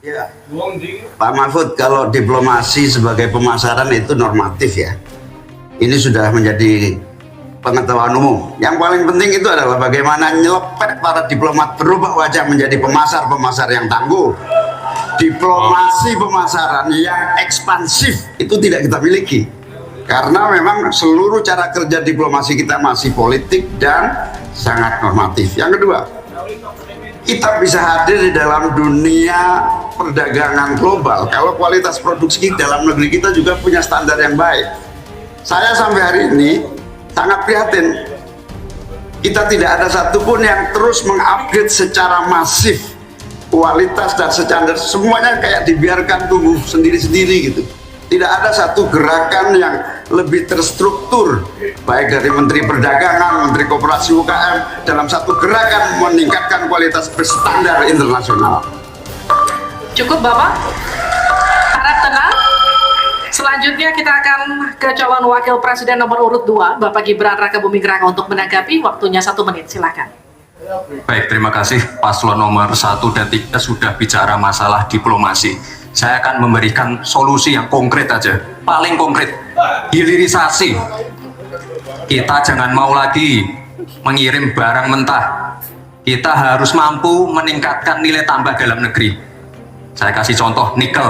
Ya, Pak Mahfud, kalau diplomasi sebagai pemasaran itu normatif ya. Ini sudah menjadi pengetahuan umum. Yang paling penting itu adalah bagaimana nyelepet para diplomat berubah wajah menjadi pemasar-pemasar yang tangguh. Diplomasi pemasaran yang ekspansif itu tidak kita miliki. Karena memang seluruh cara kerja diplomasi kita masih politik dan sangat normatif. Yang kedua, kita bisa hadir di dalam dunia perdagangan global kalau kualitas produksi dalam negeri kita juga punya standar yang baik. Saya sampai hari ini sangat prihatin, kita tidak ada satupun yang terus mengupgrade secara masif kualitas dan standar, semuanya kayak dibiarkan tumbuh sendiri-sendiri gitu. Tidak ada satu gerakan yang lebih terstruktur, baik dari Menteri Perdagangan, Menteri Koperasi UKM, dalam satu gerakan meningkatkan kualitas berstandar internasional. Cukup Bapak, harap tenang. Selanjutnya kita akan ke calon Wakil Presiden nomor urut 2, Bapak Gibran Rakabuming Raka untuk menanggapi. Waktunya 1 menit, silakan. Baik, terima kasih. Paslon nomor 1 dan 3 sudah bicara masalah diplomasi. Saya akan memberikan solusi yang konkret aja, paling konkret, hilirisasi. Kita jangan mau lagi mengirim barang mentah. Kita harus mampu meningkatkan nilai tambah dalam negeri. Saya kasih contoh nikel.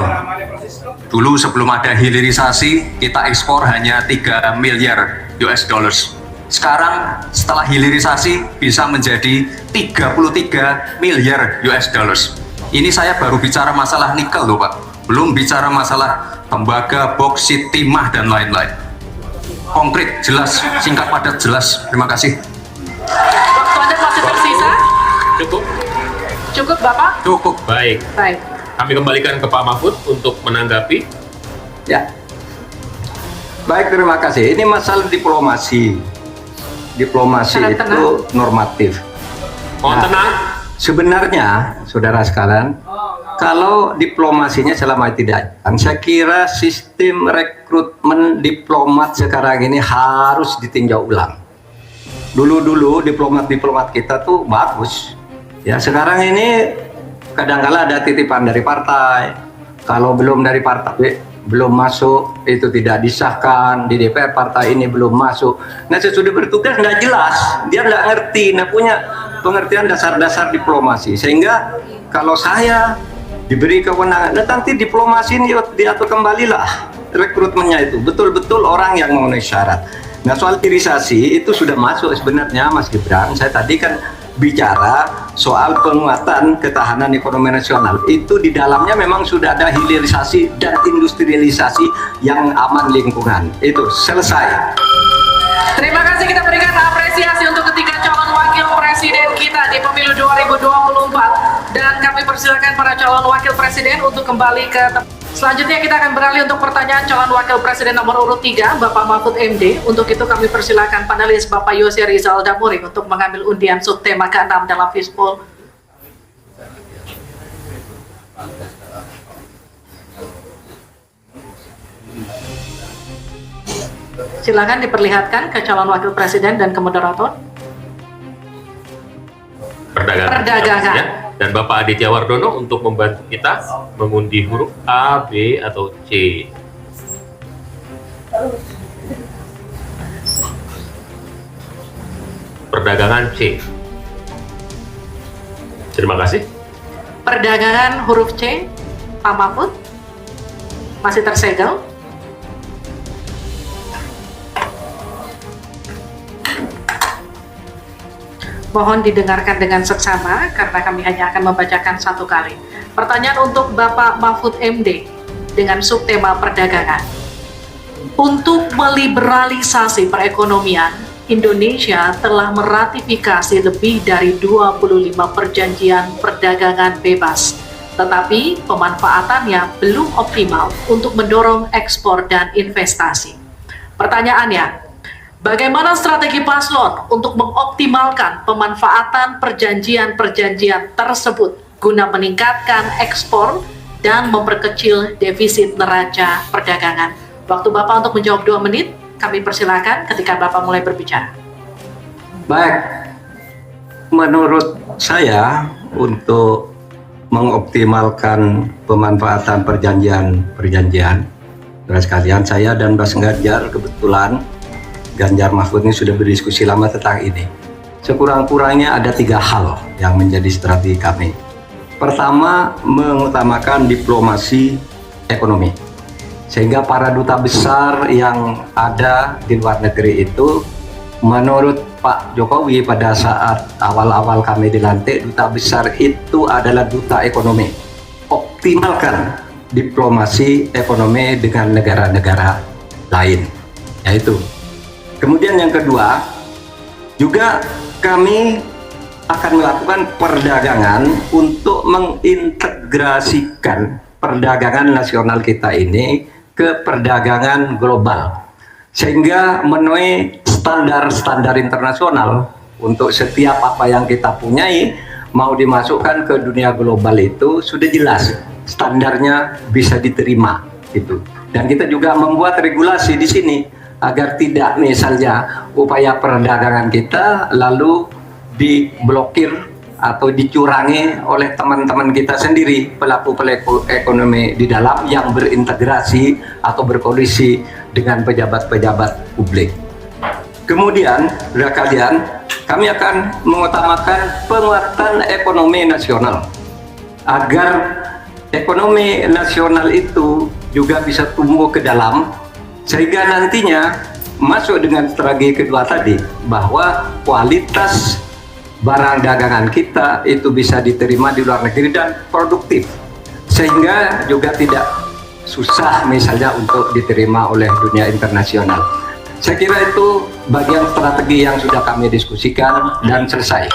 Dulu sebelum ada hilirisasi, kita ekspor hanya 3 miliar US dollars. Sekarang setelah hilirisasi bisa menjadi 33 miliar US dollars. Ini saya baru bicara masalah nikel loh Pak, belum bicara masalah tembaga, boksit, timah, dan lain-lain. Konkret, jelas, singkat, padat, jelas. Terima kasih. Waktu Anda masih tersisa? Cukup? Cukup Bapak? Cukup, baik. Baik. Kami kembalikan ke Pak Mahfud untuk menanggapi. Ya, baik, terima kasih. Ini masalah diplomasi. Diplomasi itu normatif. Mohon tenang. Sebenarnya, saudara sekalian, kalau diplomasinya selama tidak, saya kira sistem rekrutmen diplomat sekarang ini harus ditinjau ulang. Dulu-dulu diplomat-diplomat kita tuh bagus. Ya, sekarang ini kadang-kala ada titipan dari partai. Kalau belum dari partai, belum masuk, itu tidak disahkan. Di DPR partai ini belum masuk. Nah, sesudah bertugas nggak jelas. Dia nggak ngerti, nggak punya pengertian dasar-dasar diplomasi. Sehingga kalau saya diberi kewenangan, nah nanti diplomasi ini diatur kembalilah rekrutmennya itu. Betul-betul orang yang memenuhi syarat. Nah, soal hilirisasi itu sudah masuk sebenarnya Mas Gibran. Saya tadi kan bicara soal penguatan ketahanan ekonomi nasional. Itu di dalamnya memang sudah ada hilirisasi dan industrialisasi yang aman lingkungan. Itu selesai. Terima kasih, kita berikan apresiasi untuk ketiga calon Wakil Presiden kita di pemilu 2024. Dan kami persilakan para calon Wakil Presiden untuk kembali ke selanjutnya. Kita akan beralih untuk pertanyaan calon Wakil Presiden nomor urut 3, Bapak Mahfud MD. Untuk itu kami persilakan panelis Bapak Yose Rizal Damuri untuk mengambil undian subtema ke-6 dalam Fishbowl. Silakan diperlihatkan ke calon Wakil Presiden dan ke moderator. Perdagangan. Ya. Dan Bapak Aditya Wardono untuk membantu kita mengundi huruf A, B, atau C. Perdagangan C. Terima kasih. Perdagangan huruf C, Pak Mahfud. Masih tersegel. Mohon didengarkan dengan seksama karena kami hanya akan membacakan 1 kali. Pertanyaan untuk Bapak Mahfud MD dengan subtema perdagangan. Untuk meliberalisasi perekonomian, Indonesia telah meratifikasi lebih dari 25 perjanjian perdagangan bebas. Tetapi pemanfaatannya belum optimal untuk mendorong ekspor dan investasi. Pertanyaannya, bagaimana strategi paslon untuk mengoptimalkan pemanfaatan perjanjian-perjanjian tersebut guna meningkatkan ekspor dan memperkecil defisit neraca perdagangan? Waktu Bapak untuk menjawab 2 menit, kami persilakan ketika Bapak mulai berbicara. Baik, menurut saya untuk mengoptimalkan pemanfaatan perjanjian. Saudara sekalian, saya dan Mas Ganjar kebetulan Ganjar Mahfud ini sudah berdiskusi lama tentang ini. Sekurang-kurangnya ada 3 hal yang menjadi strategi kami. Pertama, mengutamakan diplomasi ekonomi, sehingga para duta besar yang ada di luar negeri itu, menurut Pak Jokowi pada saat awal-awal kami dilantik, duta besar itu adalah duta ekonomi. Optimalkan diplomasi ekonomi dengan negara-negara lain, yaitu. Kemudian yang kedua, juga kami akan melakukan perdagangan untuk mengintegrasikan perdagangan nasional kita ini ke perdagangan global, sehingga memenuhi standar-standar internasional untuk setiap apa yang kita punyai mau dimasukkan ke dunia global itu sudah jelas standarnya bisa diterima gitu. Dan kita juga membuat regulasi di sini agar tidak misalnya upaya perdagangan kita lalu diblokir atau dicurangi oleh teman-teman kita sendiri, pelaku-pelaku ekonomi di dalam yang berintegrasi atau berkoalisi dengan pejabat-pejabat publik. Kemudian, saudara kalian, kami akan mengutamakan penguatan ekonomi nasional agar ekonomi nasional itu juga bisa tumbuh ke dalam, sehingga nantinya masuk dengan strategi kedua tadi, bahwa kualitas barang dagangan kita itu bisa diterima di luar negeri dan produktif, sehingga juga tidak susah misalnya untuk diterima oleh dunia internasional. Saya kira itu bagian strategi yang sudah kami diskusikan dan selesai.